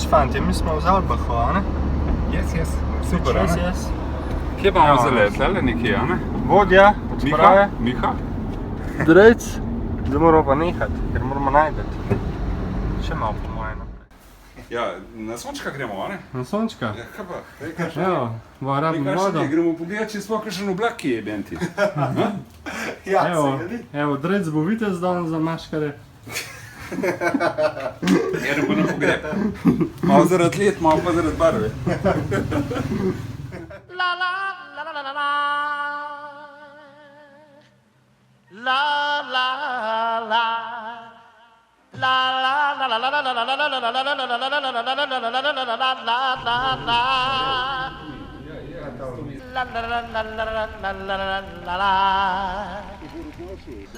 fahren, die müssen wir aus Albach fahren. Yes, yes. Super, Yes, ne? yes. Kje pa imamo za letale nekje, ne? Vodja, sprave. Miha? Drejc. Zdaj moramo pa nehati, ker moramo najdeti. Še malo po moje naprej. Ja, na Sončka gremo, ne? Na Sončka? Ja, kaj pa? Kaj še? Evo, bo rabimo vodo. Gremo pogledati, če smo kakšen oblak, ki je benti. Ja, evo, Drejc bo vitez dan za maškare. Eno pa na pogreb. Malo zaradi let, malo pa zaradi barve. La la la la la la la la la la la la la la la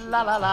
la la la.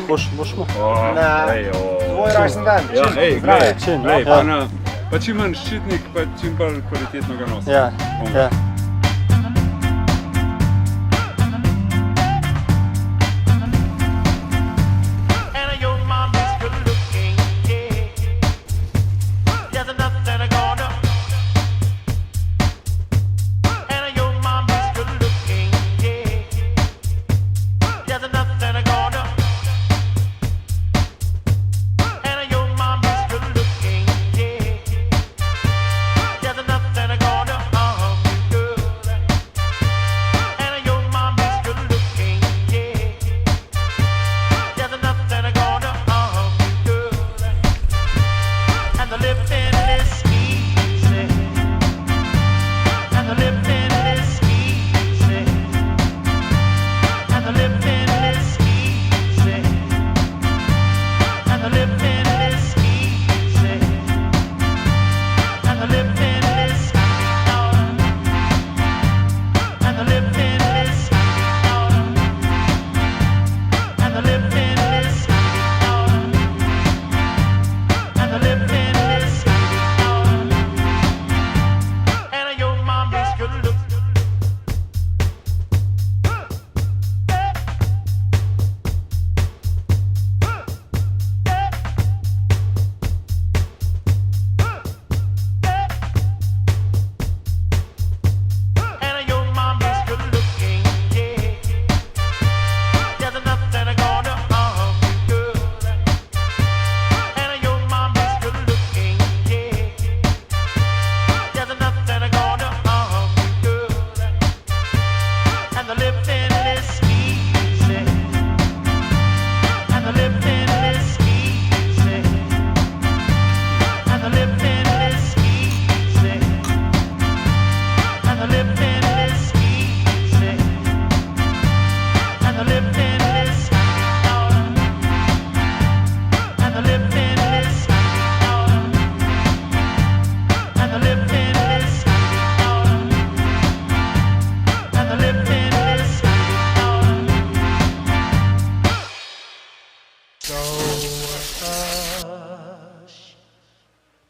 Boš mu? Tvoj rojsten dan. Ja, hej, Zdrave, glej, čim, glej, ja. pa čim manj ščitnik, pa čim bolj kvalitetno ga nosi. Ja, ja.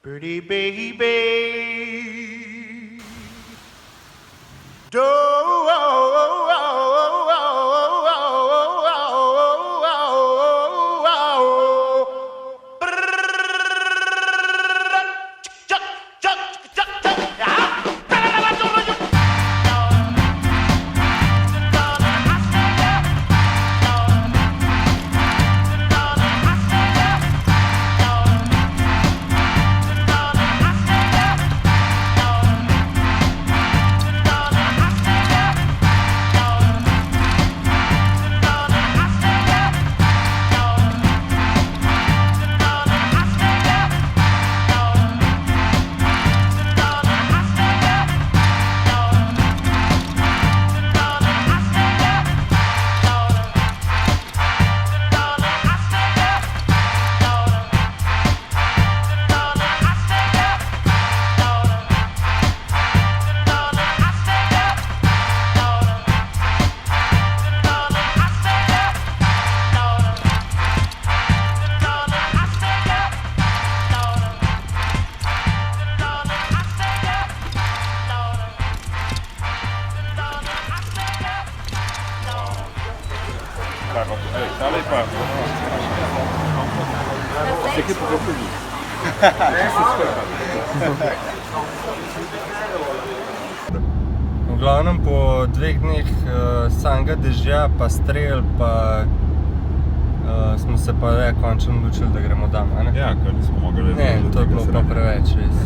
Pretty baby, Ali pa. Se kje pogledali? V glavnem po 2 dneh samega dežja pa strel pa smo se pa končno odločili, da gremo doma, ne? Ja, ker nismo mogli. Ne, to je bilo pa preveč, res.